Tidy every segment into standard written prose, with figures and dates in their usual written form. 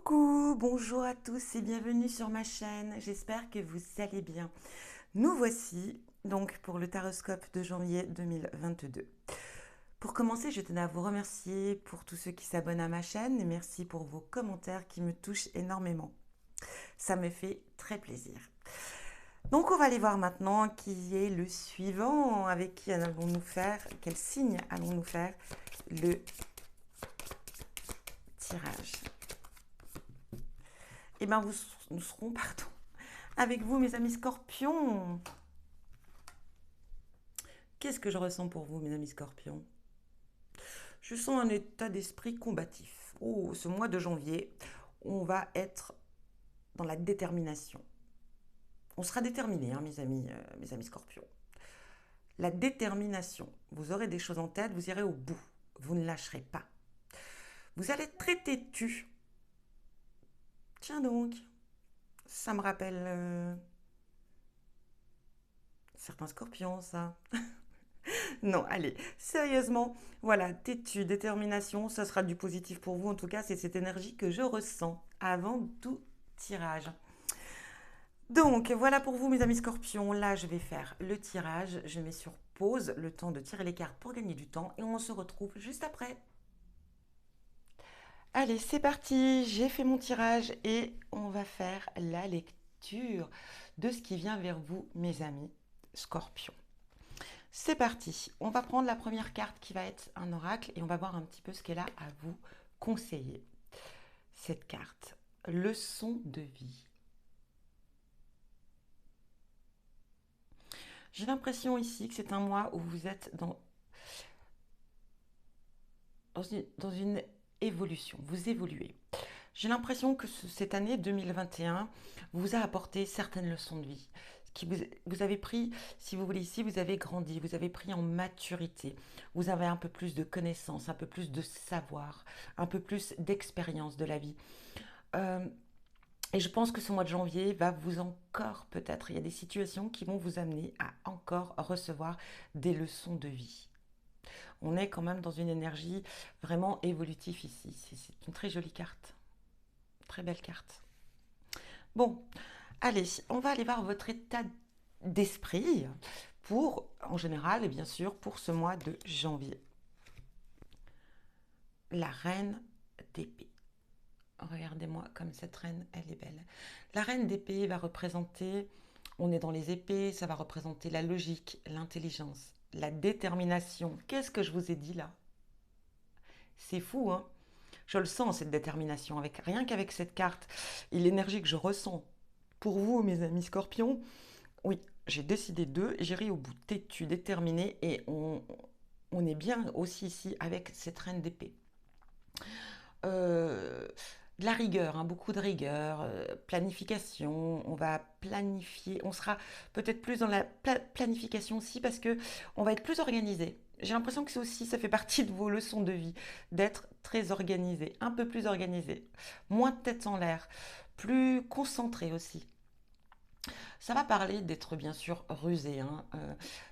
Coucou, bonjour à tous et bienvenue sur ma chaîne. J'espère que vous allez bien. Nous voici donc pour le taroscope de janvier 2022. Pour commencer, je tenais à vous remercier pour tous ceux qui s'abonnent à ma chaîne et merci pour vos commentaires qui me touchent énormément. Ça me fait très plaisir. Donc on va aller voir maintenant qui est le suivant, avec qui allons-nous faire, quel signe allons-nous faire le tirage. Eh bien, nous serons, pardon, avec vous, mes amis scorpions. Qu'est-ce que je ressens pour vous, mes amis scorpions? Je sens un état d'esprit combatif. Oh, ce mois de janvier, on va être dans la détermination. On sera déterminés, hein, mes amis scorpions. La détermination. Vous aurez des choses en tête, vous irez au bout. Vous ne lâcherez pas. Vous allez être très têtu. Tiens donc, ça me rappelle certains scorpions, ça. Non, allez, sérieusement, voilà, têtu, détermination, ça sera du positif pour vous. En tout cas, c'est cette énergie que je ressens avant tout tirage. Donc, voilà pour vous, mes amis scorpions. Là, je vais faire le tirage. Je mets sur pause le temps de tirer les cartes pour gagner du temps et on se retrouve juste après. Allez, c'est parti. J'ai fait mon tirage et on va faire la lecture de ce qui vient vers vous, mes amis scorpions. C'est parti, on va prendre la première carte qui va être un oracle et on va voir un petit peu ce qu'elle a à vous conseiller. Cette carte, leçon de vie. J'ai l'impression ici que c'est un mois où vous êtes dans une évolution, vous évoluez. J'ai l'impression que cette année 2021 vous a apporté certaines leçons de vie. Vous avez pris, si vous voulez ici, vous avez grandi, vous avez pris en maturité, vous avez un peu plus de connaissances, un peu plus de savoir, un peu plus d'expérience de la vie. Euh, et je pense que ce mois de janvier va vous encore, peut-être, il y a des situations qui vont vous amener à encore recevoir des leçons de vie. On est quand même dans une énergie vraiment évolutive ici. C'est une très jolie carte, très belle carte. Bon, allez, on va aller voir votre état d'esprit pour, en général, et bien sûr, pour ce mois de janvier. La reine d'épée. Regardez-moi comme cette reine, elle est belle. La reine d'épée va représenter, on est dans les épées, ça va représenter la logique, l'intelligence, la détermination. Qu'est-ce que je vous ai dit là? C'est fou, hein? Je le sens, cette détermination, rien qu'avec cette carte et l'énergie que je ressens. Pour vous, mes amis scorpions, oui, j'ai décidé d'eux, j'irai au bout, têtu, déterminé, et on est bien aussi ici avec cette reine d'épée. De la rigueur, hein, beaucoup de rigueur, planification, on va planifier, on sera peut-être plus dans la planification aussi parce que on va être plus organisé. J'ai l'impression que c'est aussi, ça fait partie de vos leçons de vie, d'être très organisé, un peu plus organisé, moins de tête en l'air, plus concentré aussi. Ça va parler d'être bien sûr rusée, hein,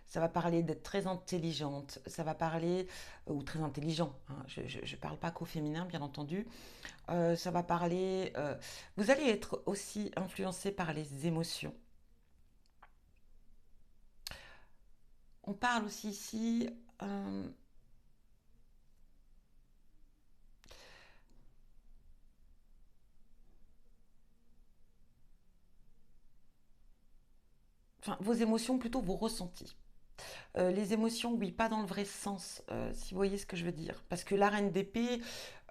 ça va parler d'être très intelligente, ça va parler, ou très intelligent, hein, je ne parle pas qu'au féminin bien entendu, ça va parler, vous allez être aussi influencé par les émotions. On parle aussi ici, enfin vos émotions, plutôt vos ressentis. Les émotions, oui, pas dans le vrai sens, si vous voyez ce que je veux dire. Parce que la reine d'épée,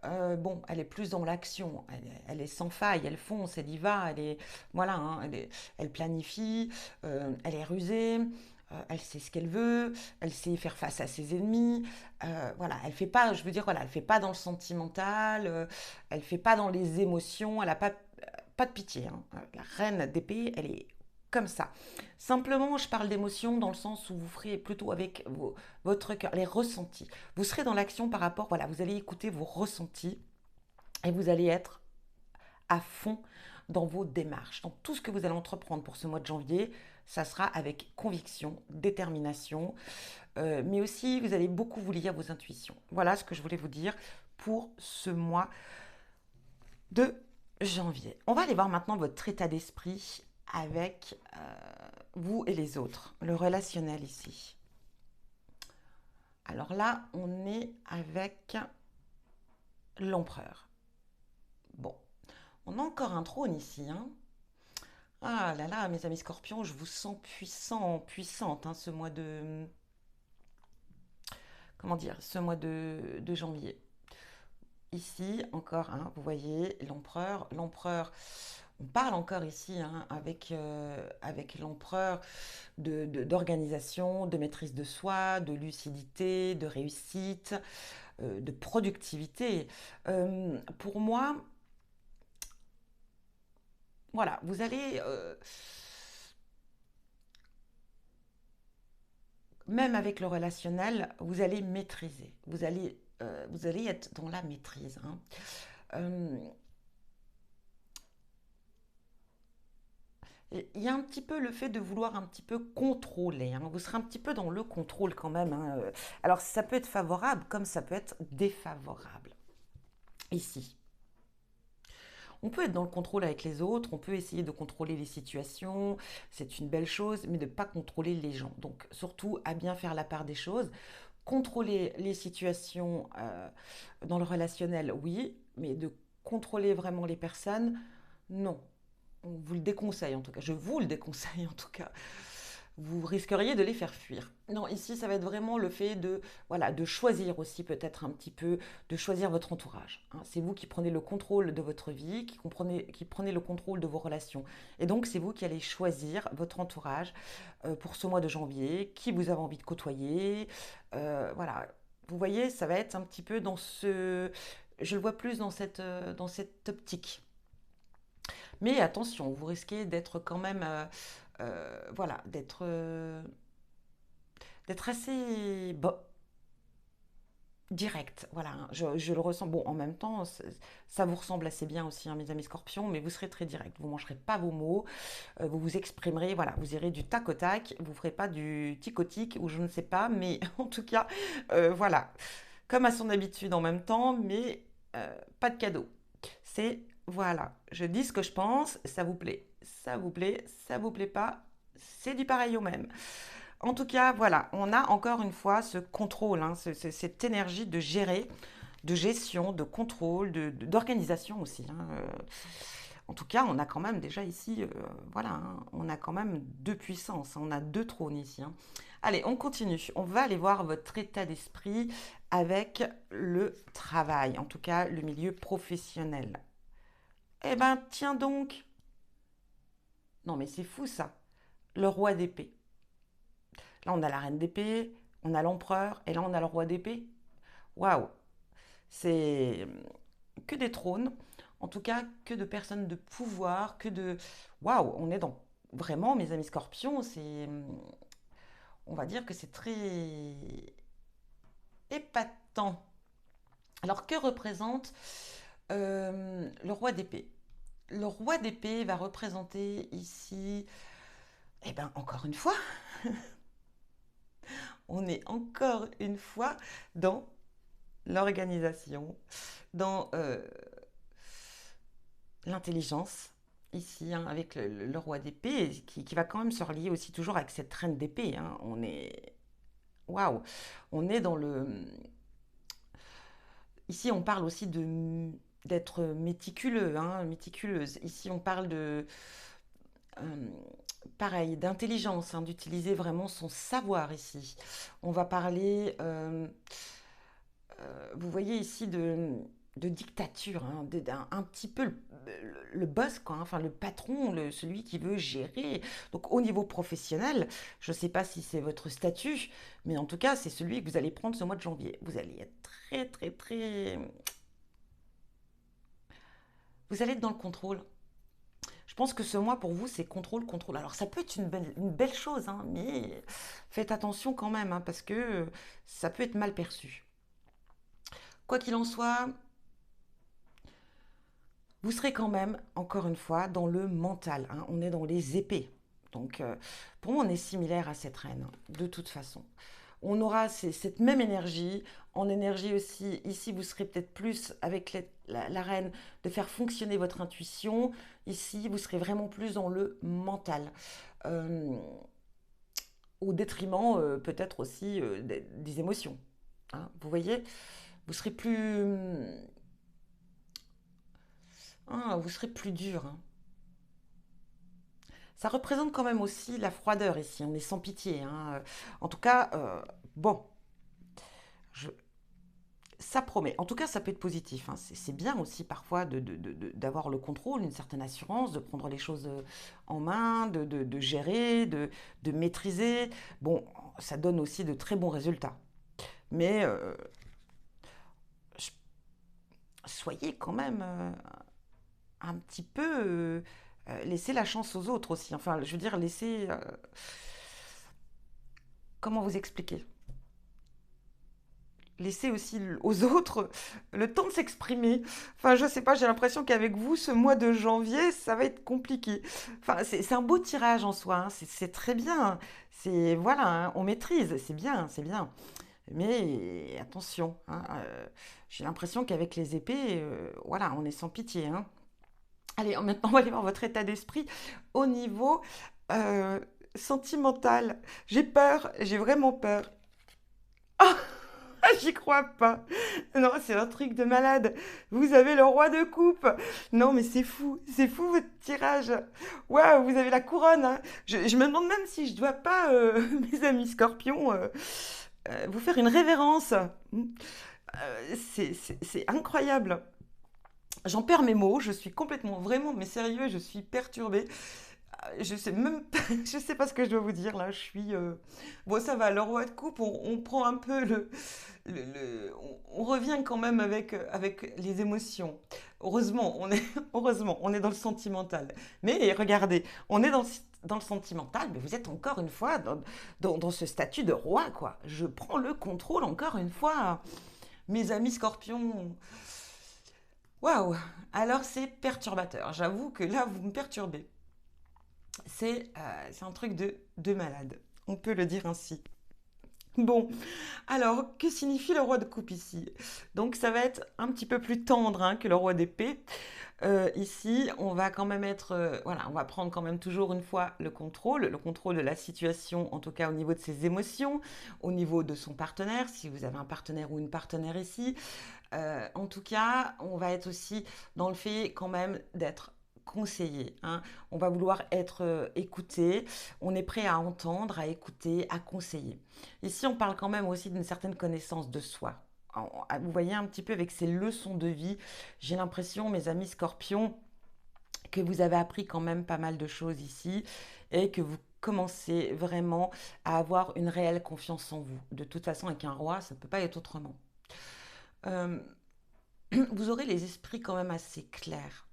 bon, elle est plus dans l'action, elle est sans faille, elle fonce, elle y va, elle est, voilà, hein, elle planifie, elle est rusée, elle sait ce qu'elle veut, elle sait faire face à ses ennemis, voilà, elle fait pas, je veux dire, voilà, elle fait pas dans le sentimental, elle fait pas dans les émotions, elle a pas de pitié, hein. La reine d'épée, elle est comme ça. Simplement, je parle d'émotions dans le sens où vous ferez plutôt avec votre cœur, les ressentis. Vous serez dans l'action par rapport, voilà, vous allez écouter vos ressentis et vous allez être à fond dans vos démarches. Donc tout ce que vous allez entreprendre pour ce mois de janvier, ça sera avec conviction, détermination, mais aussi vous allez beaucoup vous lier à vos intuitions. Voilà ce que je voulais vous dire pour ce mois de janvier. On va aller voir maintenant votre état d'esprit avec vous et les autres, le relationnel ici. Alors là, on est avec l'empereur. Bon, on a encore un trône ici, hein. Ah là là, mes amis scorpions, je vous sens puissant, puissante, hein, ce mois de... Comment dire? Ce mois de janvier. Ici, encore, hein, vous voyez, l'empereur. L'empereur, on parle encore ici, hein, avec l'empereur d'organisation, de maîtrise de soi, de lucidité, de réussite, de productivité. Pour moi, voilà, vous allez, même avec le relationnel, vous allez maîtriser. Vous allez être dans la maîtrise, hein. Euh, Il y a un petit peu le fait de vouloir un petit peu contrôler, hein. Vous serez un petit peu dans le contrôle quand même, hein. Alors ça peut être favorable comme ça peut être défavorable. Ici, on peut être dans le contrôle avec les autres, on peut essayer de contrôler les situations, c'est une belle chose, mais de ne pas contrôler les gens. Donc surtout à bien faire la part des choses. Contrôler les situations dans le relationnel, oui, mais de contrôler vraiment les personnes, non. On vous le déconseille en tout cas. Je vous le déconseille en tout cas. Vous risqueriez de les faire fuir. Non, ici, ça va être vraiment le fait de, voilà, de choisir aussi peut-être un petit peu, de choisir votre entourage, hein. C'est vous qui prenez le contrôle de votre vie, qui prenez le contrôle de vos relations. Et donc, c'est vous qui allez choisir votre entourage pour ce mois de janvier, qui vous avez envie de côtoyer. Voilà, vous voyez, ça va être un petit peu dans ce... Je le vois plus dans cette optique. Mais attention, vous risquez d'être quand même, voilà, d'être assez direct. Voilà, hein. Je le ressens. Bon, en même temps, ça vous ressemble assez bien aussi, hein, mes amis scorpions, mais vous serez très direct. Vous ne mangerez pas vos mots, vous vous exprimerez, voilà, vous irez du tac au tac, vous ne ferez pas du tic au tic ou je ne sais pas, mais en tout cas, voilà, comme à son habitude en même temps, mais pas de cadeau. C'est, voilà, je dis ce que je pense, ça vous plaît, ça vous plaît, ça vous plaît pas, c'est du pareil au même. En tout cas, voilà, on a encore une fois ce contrôle, hein, cette énergie de gérer, de gestion, de contrôle, d'organisation aussi, hein. En tout cas, on a quand même déjà ici, voilà, hein, on a quand même deux puissances, hein, on a deux trônes ici, hein. Allez, on continue. On va aller voir votre état d'esprit avec le travail, en tout cas le milieu professionnel. Eh ben, tiens donc. Non, mais c'est fou ça. Le roi d'épée. Là, on a la reine d'épée, on a l'empereur, et là, on a le roi d'épée. Waouh. C'est que des trônes, en tout cas, que de personnes de pouvoir, que de... Waouh, on est dans... Vraiment, mes amis scorpions, c'est... On va dire que c'est très épatant. Alors, que représente le roi d'épée? Le roi d'épée va représenter ici, eh bien, encore une fois, on est encore une fois dans l'organisation, dans l'intelligence, ici, hein, avec le roi d'épée, qui va quand même se relier aussi toujours avec cette reine d'épée, hein. On est... Waouh. On est dans le... Ici, on parle aussi de d'être méticuleux, hein, méticuleuse. Ici, on parle de... euh, pareil, d'intelligence, hein, d'utiliser vraiment son savoir ici. On va parler, vous voyez ici, de dictature, hein, un petit peu le boss, quoi, hein, enfin le patron, celui qui veut gérer. Donc au niveau professionnel, je ne sais pas si c'est votre statut, mais en tout cas, c'est celui que vous allez prendre ce mois de janvier. Vous allez être très, très, très... Vous allez être dans le contrôle. Je pense que ce mois pour vous, c'est contrôle, contrôle. Alors ça peut être une belle chose, hein, mais faites attention quand même, hein, parce que ça peut être mal perçu. Quoi qu'il en soit, vous serez quand même, encore une fois, dans le mental, hein. On est dans les épées. Donc pour moi, on est similaire à cette reine, hein, de toute façon. On aura cette même énergie. En énergie aussi, ici, vous serez peut-être plus avec la reine de faire fonctionner votre intuition. Ici, vous serez vraiment plus dans le mental. Euh, Au détriment peut-être aussi des émotions. Hein. Vous voyez, vous serez plus, vous serez plus dur. Hein. Ça représente quand même aussi la froideur ici. On est sans pitié. Hein. En tout cas, bon, je, ça promet. En tout cas, ça peut être positif. Hein. C'est bien aussi parfois d'avoir le contrôle, une certaine assurance, de prendre les choses en main, de gérer, de maîtriser. Bon, ça donne aussi de très bons résultats. Mais soyez quand même un petit peu... laissez la chance aux autres aussi. Enfin, je veux dire, laissez... comment vous expliquer? Laissez aussi aux autres le temps de s'exprimer. Enfin, je sais pas, j'ai l'impression qu'avec vous, ce mois de janvier, ça va être compliqué. Enfin, c'est un beau tirage en soi, hein. C'est très bien. C'est, voilà, hein, on maîtrise, c'est bien, c'est bien. Mais attention, hein, j'ai l'impression qu'avec les épées, voilà, on est sans pitié. Hein. Allez, maintenant, on va aller voir votre état d'esprit au niveau euh, sentimental. J'ai peur, j'ai vraiment peur. Ah, j'y crois pas. Non, c'est un truc de malade. Vous avez le roi de coupe. Non, mais c'est fou votre tirage. Waouh, vous avez la couronne. Hein. Je me demande même si je dois pas, mes amis scorpions, vous faire une révérence. C'est incroyable. J'en perds mes mots, je suis complètement, vraiment, mais sérieux, je suis perturbée. Je sais même pas, je sais pas ce que je dois vous dire là. Je suis. Bon, ça va, le roi de coupe, on prend un peu on revient quand même avec les émotions. Heureusement, heureusement, on est dans le sentimental. Mais regardez, on est dans le sentimental, mais vous êtes encore une fois dans ce statut de roi, quoi. Je prends le contrôle encore une fois. Mes amis scorpions, waouh! Alors c'est perturbateur. J'avoue que là, vous me perturbez. C'est un truc de malade. On peut le dire ainsi. Bon, alors, que signifie le roi de coupe ici? Donc ça va être un petit peu plus tendre hein, que le roi d'épée. Ici, on va quand même être, voilà, on va prendre quand même toujours une fois le contrôle de la situation, en tout cas au niveau de ses émotions, au niveau de son partenaire, si vous avez un partenaire ou une partenaire ici. En tout cas, on va être aussi dans le fait quand même d'être conseillé. Hein. On va vouloir être écouté, on est prêt à entendre, à écouter, à conseiller. Ici, on parle quand même aussi d'une certaine connaissance de soi. Vous voyez un petit peu avec ces leçons de vie, j'ai l'impression, mes amis scorpions, que vous avez appris quand même pas mal de choses ici et que vous commencez vraiment à avoir une réelle confiance en vous. De toute façon, avec un roi, ça ne peut pas être autrement. Euh, vous aurez les esprits quand même assez clairs.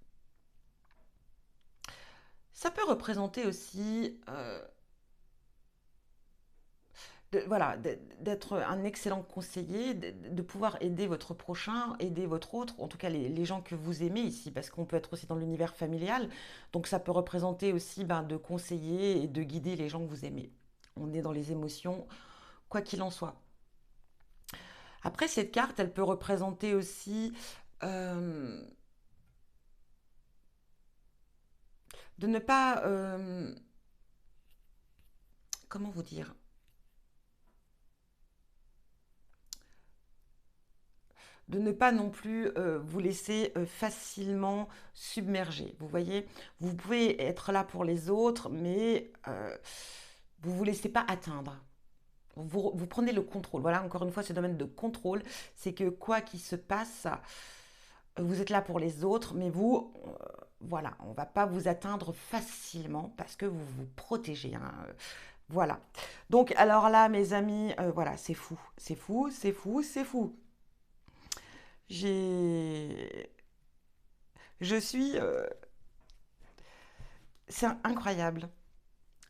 Ça peut représenter aussi voilà, d'être un excellent conseiller, de pouvoir aider votre prochain, aider votre autre, en tout cas les gens que vous aimez ici, parce qu'on peut être aussi dans l'univers familial. Donc ça peut représenter aussi ben, de conseiller et de guider les gens que vous aimez. On est dans les émotions, quoi qu'il en soit. Après, cette carte, elle peut représenter aussi euh, de ne pas... comment vous dire? De ne pas non plus vous laisser facilement submerger. Vous voyez, vous pouvez être là pour les autres, mais vous ne vous laissez pas atteindre. Vous prenez le contrôle. Voilà, encore une fois, ce domaine de contrôle, c'est que quoi qu'il se passe, vous êtes là pour les autres, mais vous, voilà, on ne va pas vous atteindre facilement parce que vous vous protégez. Hein. Voilà. Donc, alors là, mes amis, voilà, c'est fou, c'est fou, c'est fou, c'est fou. J'ai, je suis, c'est incroyable,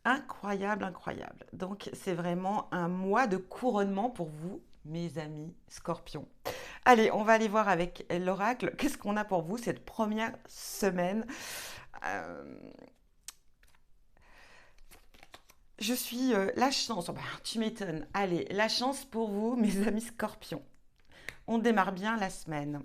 incroyable, incroyable. Donc c'est vraiment un mois de couronnement pour vous, mes amis Scorpions. Allez, on va aller voir avec l'oracle. Qu'est-ce qu'on a pour vous cette première semaine? Euh, Je suis la chance. Oh bah, tu m'étonnes. Allez, la chance pour vous, mes amis scorpions. On démarre bien la semaine.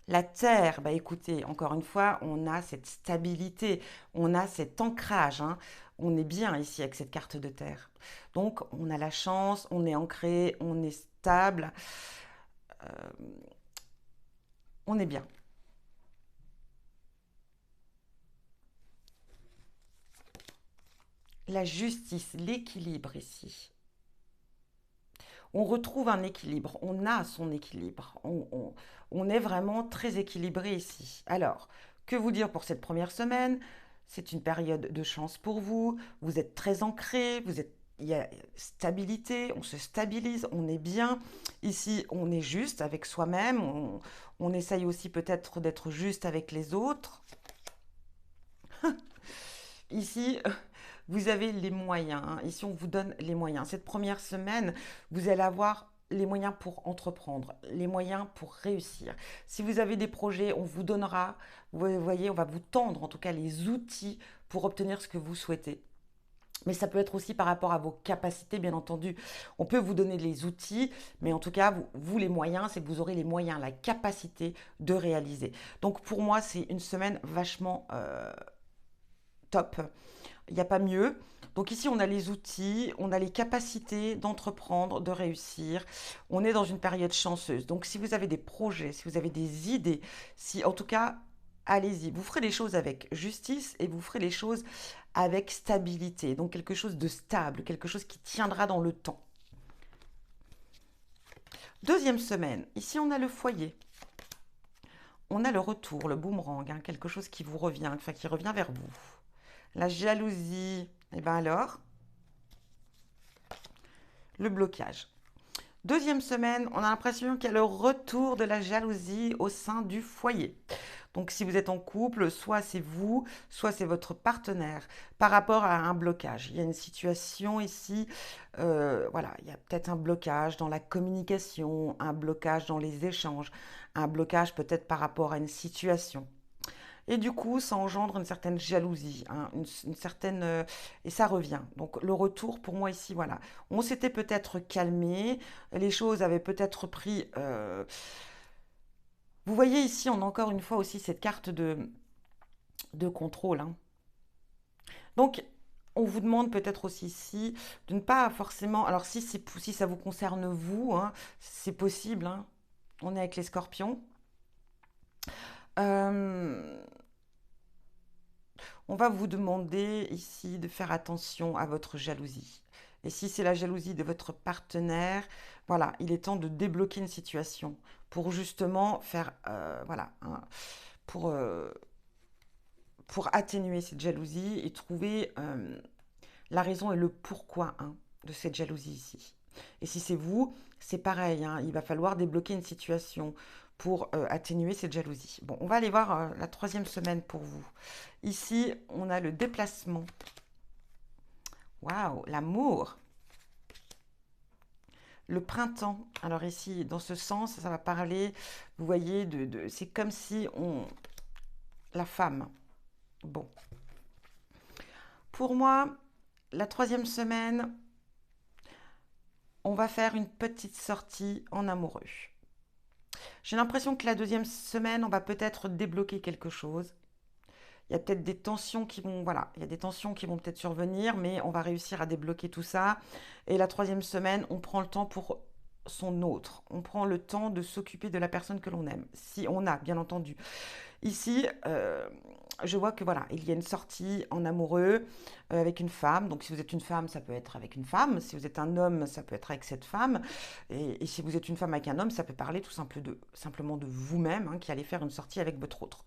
La Terre, bah écoutez, encore une fois, on a cette stabilité, on a cet ancrage, hein. On est bien ici avec cette carte de Terre. Donc, on a la chance, on est ancré, on est stable, on est bien. La justice, l'équilibre ici. On retrouve un équilibre, on a son équilibre, on est vraiment très équilibré ici. Alors, que vous dire pour cette première semaine? C'est une période de chance pour vous, vous êtes très ancré, il y a stabilité, on se stabilise, on est bien. Ici, on est juste avec soi-même, on essaye aussi peut-être d'être juste avec les autres. Ici, vous avez les moyens, hein. Ici, on vous donne les moyens. Cette première semaine, vous allez avoir les moyens pour entreprendre, les moyens pour réussir. Si vous avez des projets, on vous donnera, vous voyez, on va vous tendre en tout cas les outils pour obtenir ce que vous souhaitez. Mais ça peut être aussi par rapport à vos capacités, bien entendu. On peut vous donner les outils, mais en tout cas, vous les moyens, c'est que vous aurez les moyens, la capacité de réaliser. Donc pour moi, c'est une semaine vachement top. Il n'y a pas mieux. Donc ici, on a les outils, on a les capacités d'entreprendre, de réussir. On est dans une période chanceuse. Donc si vous avez des projets, si vous avez des idées, si en tout cas, allez-y. Vous ferez les choses avec justice et vous ferez les choses avec stabilité. Donc quelque chose de stable, quelque chose qui tiendra dans le temps. Deuxième semaine, ici on a le foyer. On a le retour, le boomerang, hein, quelque chose qui vous revient, enfin qui revient vers vous. La jalousie, et bien alors, le blocage. Deuxième semaine, on a l'impression qu'il y a le retour de la jalousie au sein du foyer. Donc si vous êtes en couple, soit c'est vous, soit c'est votre partenaire par rapport à un blocage. Il y a une situation ici, voilà, il y a peut-être un blocage dans la communication, un blocage dans les échanges, un blocage peut-être par rapport à une situation. Et du coup, ça engendre une certaine jalousie, hein, une certaine... et ça revient. Donc le retour, pour moi ici, voilà. On s'était peut-être calmé, les choses avaient peut-être pris... Vous voyez ici, on a encore une fois aussi cette carte de contrôle, hein. Donc, on vous demande peut-être aussi ici de ne pas forcément... Alors si ça vous concerne vous, hein, c'est possible, hein. On est avec les scorpions. Euh, On va vous demander ici de faire attention à votre jalousie. Et si c'est la jalousie de votre partenaire, voilà, il est temps de débloquer une situation pour justement faire, voilà, hein, pour, euh, pour atténuer cette jalousie et trouver la raison et le pourquoi, hein, de cette jalousie ici. Et si c'est vous, c'est pareil, hein, il va falloir débloquer une situation pour atténuer cette jalousie. Bon, on va aller voir la troisième semaine pour vous. Ici, on a le déplacement. Waouh, l'amour. Le printemps. Alors ici, dans ce sens, ça va parler, vous voyez, c'est comme si on... La femme. Bon. Pour moi, la troisième semaine, on va faire une petite sortie en amoureux. J'ai l'impression que la deuxième semaine, on va peut-être débloquer quelque chose. Il y a peut-être des tensions qui vont, voilà, il y a des tensions qui vont peut-être survenir, mais on va réussir à débloquer tout ça. Et la troisième semaine, on prend le temps pour son autre. On prend le temps de s'occuper de la personne que l'on aime, si on a, bien entendu. Ici, je vois que voilà, il y a une sortie en amoureux avec une femme. Donc, si vous êtes une femme, ça peut être avec une femme. Si vous êtes un homme, ça peut être avec cette femme. Et si vous êtes une femme avec un homme, ça peut parler tout simplement de vous-même, hein, qui allez faire une sortie avec votre autre.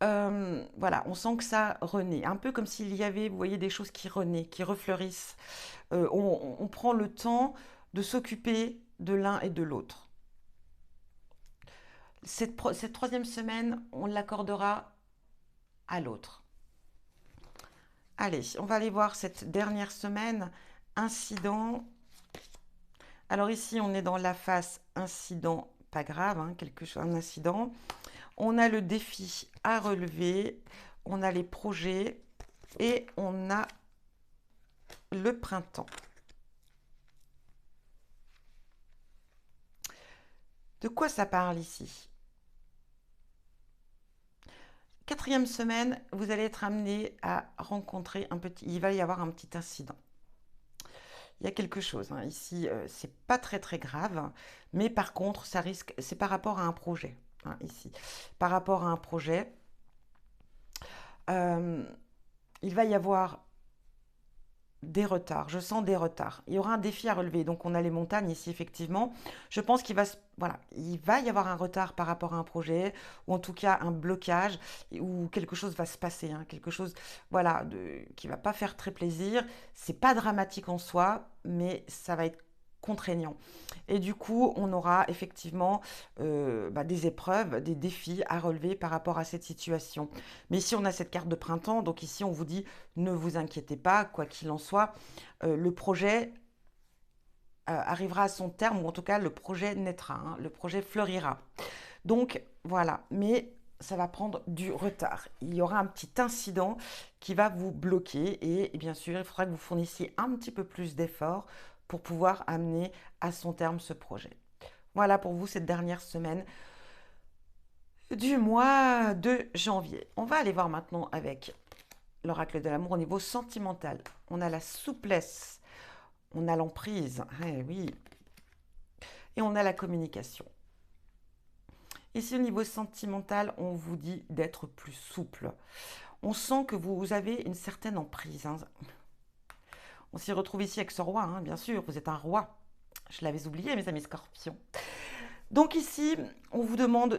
Voilà, on sent que ça renaît. Un peu comme s'il y avait, vous voyez, des choses qui renaissent, qui refleurissent. On prend le temps de s'occuper de l'un et de l'autre. Cette troisième semaine, on l'accordera à l'autre. Allez, on va aller voir cette dernière semaine. Incident. Alors ici, on est dans la face incident, pas grave, hein, quelque chose, un incident. On a le défi à relever. On a les projets. Et on a le printemps. De quoi ça parle ici? Quatrième semaine, vous allez être amené à rencontrer il va y avoir un petit incident. Il y a quelque chose hein. Ici, c'est pas très très grave, mais par contre, ça risque, c'est par rapport à un projet hein, ici. Par rapport à un projet, euh, il va y avoir des retards, je sens des retards. Il y aura un défi à relever. Donc on a les montagnes ici effectivement. Je pense qu'il va, voilà, il va y avoir un retard par rapport à un projet, ou en tout cas un blocage, ou quelque chose va se passer, hein, quelque chose, voilà, qui va pas faire très plaisir. C'est pas dramatique en soi, mais ça va être contraignant. Et du coup, on aura effectivement des épreuves, des défis à relever par rapport à cette situation. Mais ici, on a cette carte de printemps, donc ici, on vous dit, ne vous inquiétez pas, quoi qu'il en soit, le projet arrivera à son terme, ou en tout cas, le projet naîtra, hein, le projet fleurira. Donc, voilà, mais ça va prendre du retard. Il y aura un petit incident qui va vous bloquer et bien sûr, il faudra que vous fournissiez un petit peu plus d'efforts pour pouvoir amener à son terme ce projet. Voilà pour vous cette dernière semaine du mois de janvier. On va aller voir maintenant avec l'oracle de l'amour au niveau sentimental. On a la souplesse, on a l'emprise, oui, et on a la communication. Ici, au niveau sentimental, on vous dit d'être plus souple. On sent que vous avez une certaine emprise. Hein. On s'y retrouve ici avec ce roi, hein, bien sûr, vous êtes un roi. Je l'avais oublié, mes amis scorpions. Donc ici, on vous demande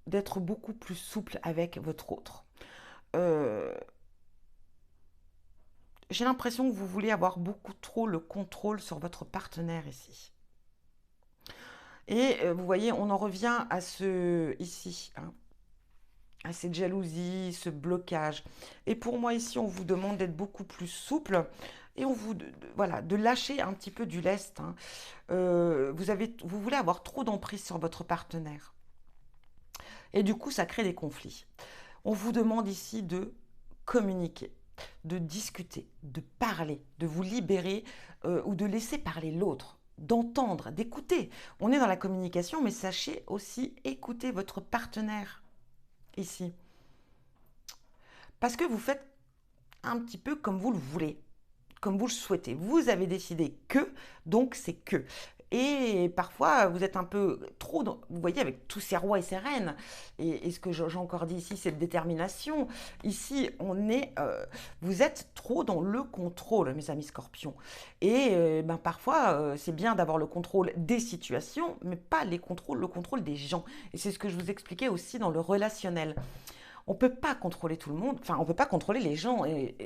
d'être beaucoup plus souple avec votre autre. J'ai l'impression que vous voulez avoir beaucoup trop le contrôle sur votre partenaire ici. Et vous voyez, on en revient à ici, hein, à cette jalousie, ce blocage. Et pour moi ici, on vous demande d'être beaucoup plus souple et on vous, voilà, de lâcher un petit peu du lest. Hein. Vous voulez avoir trop d'emprise sur votre partenaire. Et du coup, ça crée des conflits. On vous demande ici de communiquer, de discuter, de parler, de vous libérer ou de laisser parler l'autre, d'entendre, d'écouter. On est dans la communication, mais sachez aussi écouter votre partenaire ici. Parce que vous faites un petit peu comme vous le voulez, comme vous le souhaitez. Vous avez décidé que, donc c'est que. Et parfois, vous êtes un peu trop, vous voyez, avec tous ces rois et ces reines. Et ce que j'ai encore dit ici, c'est de détermination. Ici, vous êtes trop dans le contrôle, mes amis scorpions. Et parfois, c'est bien d'avoir le contrôle des situations, mais pas le contrôle des gens. Et c'est ce que je vous expliquais aussi dans le relationnel. On ne peut pas contrôler tout le monde, enfin, on ne peut pas contrôler les gens. Et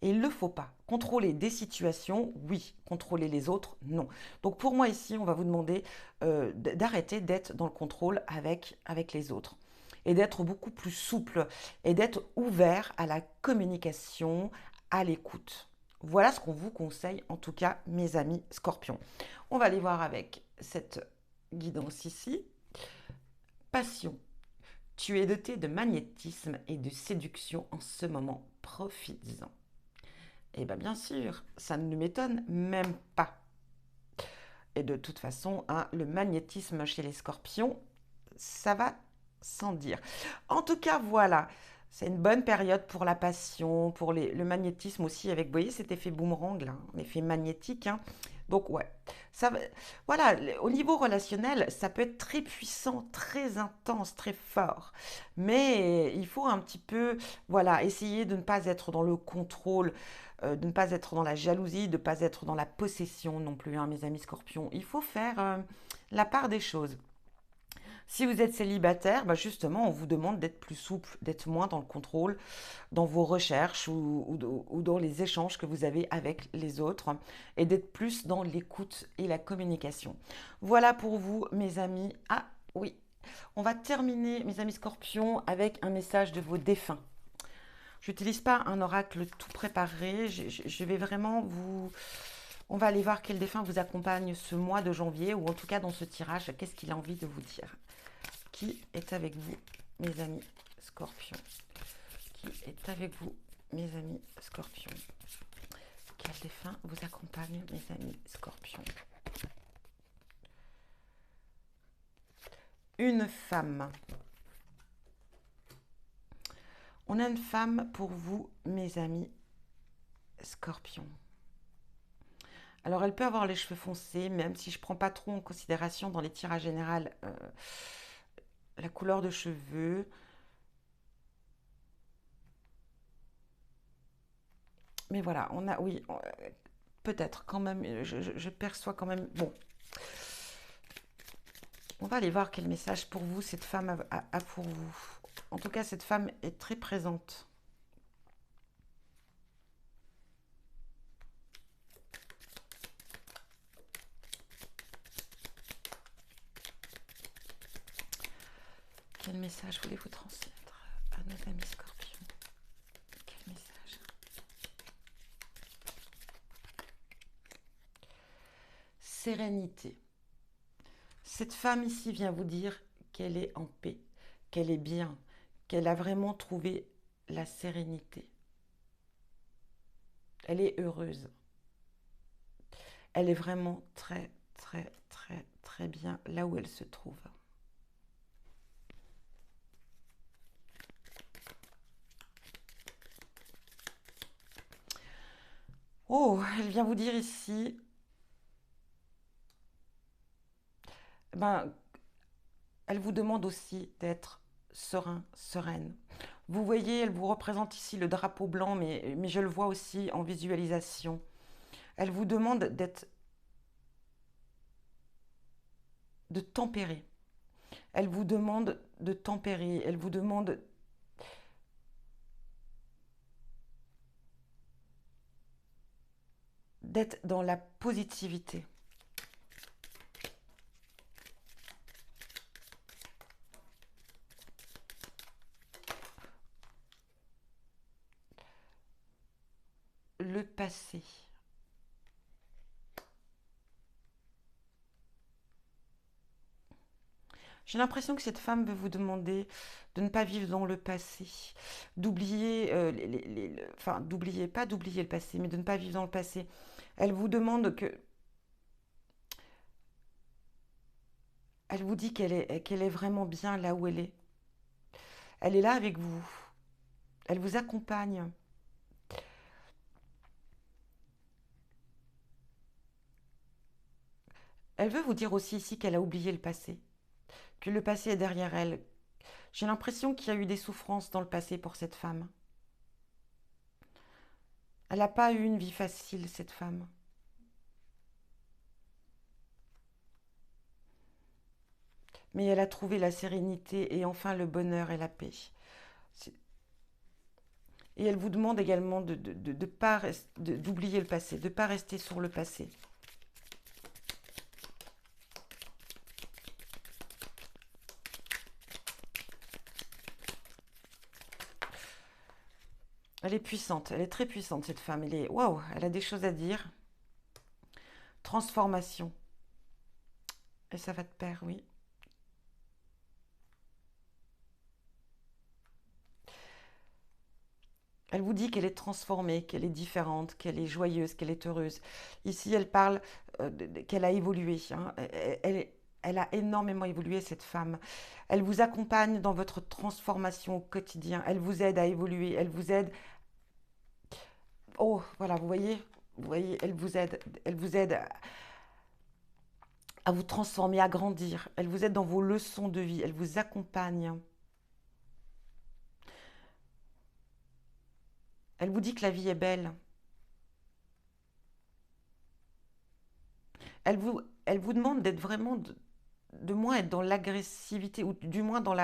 il ne le faut pas. Contrôler des situations, oui. Contrôler les autres, non. Donc pour moi ici, on va vous demander d'arrêter d'être dans le contrôle avec les autres. Et d'être beaucoup plus souple. Et d'être ouvert à la communication, à l'écoute. Voilà ce qu'on vous conseille, en tout cas, mes amis scorpions. On va aller voir avec cette guidance ici. Passion. Tu es doté de magnétisme et de séduction en ce moment. Profites-en. Eh bien sûr, ça ne m'étonne même pas. Et de toute façon, hein, le magnétisme chez les scorpions, ça va sans dire. En tout cas, voilà, c'est une bonne période pour la passion, pour le magnétisme aussi, avec, vous voyez, cet effet boomerang, là, un effet magnétique. Hein. Donc, ouais, voilà, au niveau relationnel, ça peut être très puissant, très intense, très fort. Mais il faut un petit peu, voilà, essayer de ne pas être dans le contrôle, de ne pas être dans la jalousie, de ne pas être dans la possession non plus, hein, mes amis scorpions. Il faut faire la part des choses. Si vous êtes célibataire, justement, on vous demande d'être plus souple, d'être moins dans le contrôle, dans vos recherches ou dans les échanges que vous avez avec les autres, et d'être plus dans l'écoute et la communication. Voilà pour vous, mes amis. Ah oui, on va terminer, mes amis scorpions, avec un message de vos défunts. Je n'utilise pas un oracle tout préparé, je vais vraiment vous... On va aller voir quel défunt vous accompagne ce mois de janvier, ou en tout cas dans ce tirage, qu'est-ce qu'il a envie de vous dire. Qui est avec vous, mes amis scorpions? qui est avec vous, mes amis scorpions? Quel défunt vous accompagne, mes amis scorpions? Une femme. On a une femme pour vous, mes amis scorpions. Alors, elle peut avoir les cheveux foncés, même si je ne prends pas trop en considération dans les tirages généraux la couleur de cheveux. Mais voilà, on a, oui, peut-être quand même, je perçois quand même. Bon, on va aller voir quel message pour vous cette femme a pour vous. En tout cas, cette femme est très présente. Quel message voulez-vous transmettre à nos amis scorpions? Quel message? Sérénité. Cette femme ici vient vous dire qu'elle est en paix, qu'elle est bien, qu'elle a vraiment trouvé la sérénité. Elle est heureuse. Elle est vraiment très, très, très, très bien là où elle se trouve. Oh, elle vient vous dire ici, ben, elle vous demande aussi d'être serein, sereine. Vous voyez, elle vous représente ici le drapeau blanc, mais je le vois aussi en visualisation. Elle vous demande de tempérer. Elle vous demande de tempérer. Elle vous demande d'être dans la positivité. Le passé. J'ai l'impression que cette femme veut vous demander de ne pas vivre dans le passé, d'oublier, enfin d'oublier, pas d'oublier le passé, mais de ne pas vivre dans le passé. Elle vous demande elle vous dit qu'elle est vraiment bien là où elle est. Elle est là avec vous. Elle vous accompagne. Elle veut vous dire aussi ici qu'elle a oublié le passé, que le passé est derrière elle. J'ai l'impression qu'il y a eu des souffrances dans le passé pour cette femme. Elle n'a pas eu une vie facile, cette femme. Mais elle a trouvé la sérénité et enfin le bonheur et la paix. Et elle vous demande également d'oublier le passé, de ne pas rester sur le passé. Elle est puissante, elle est très puissante cette femme. Waouh, elle a des choses à dire. Transformation. Et ça va de pair, oui. Elle vous dit qu'elle est transformée, qu'elle est différente, qu'elle est joyeuse, qu'elle est heureuse. Ici, elle parle qu'elle a évolué. Hein. Elle a énormément évolué, cette femme. Elle vous accompagne dans votre transformation au quotidien. Elle vous aide à évoluer. Elle vous aide. Oh, voilà, vous voyez, elle vous aide. Elle vous aide à vous transformer, à grandir. Elle vous aide dans vos leçons de vie. Elle vous accompagne. Elle vous dit que la vie est belle. Elle vous demande d'être vraiment, de moins être dans l'agressivité, ou du moins dans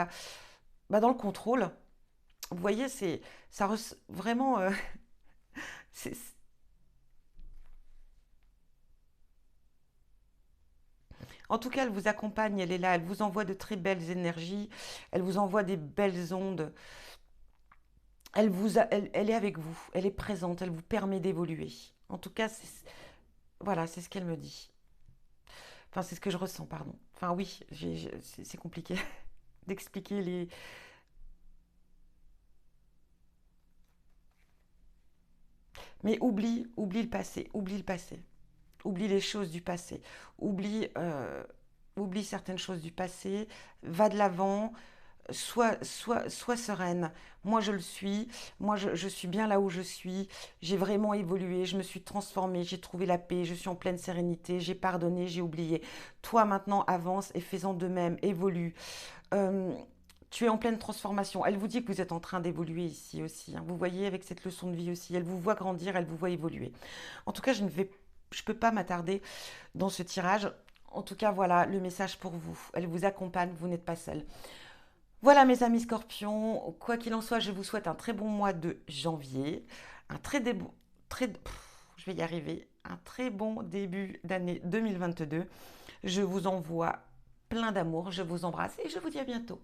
dans le contrôle. Vous voyez, vraiment, c'est- en tout cas, elle vous accompagne, elle est là, elle vous envoie de très belles énergies, elle vous envoie des belles ondes. Elle est avec vous, elle est présente, elle vous permet d'évoluer. En tout cas, voilà, c'est ce qu'elle me dit. Enfin, c'est ce que je ressens, pardon. Enfin, oui, c'est compliqué d'expliquer les. Mais oublie le passé, oublie le passé. Oublie les choses du passé. Oublie, oublie certaines choses du passé. Va de l'avant. Sois sereine. Moi, je le suis. Moi, je suis bien là où je suis. J'ai vraiment évolué. Je me suis transformée. J'ai trouvé la paix. Je suis en pleine sérénité. J'ai pardonné. J'ai oublié. Toi, maintenant, avance et fais-en de même. Évolue. Euh, Tu es en pleine transformation. Elle vous dit que vous êtes en train d'évoluer ici aussi, hein. Vous voyez avec cette leçon de vie aussi. Elle vous voit grandir. Elle vous voit évoluer. En tout cas, je ne peux pas m'attarder dans ce tirage. En tout cas, voilà le message pour vous. Elle vous accompagne. Vous n'êtes pas seul. Voilà mes amis scorpions, quoi qu'il en soit, je vous souhaite un très bon mois de janvier, un je vais y arriver, un très bon début d'année 2022. Je vous envoie plein d'amour, je vous embrasse et je vous dis à bientôt.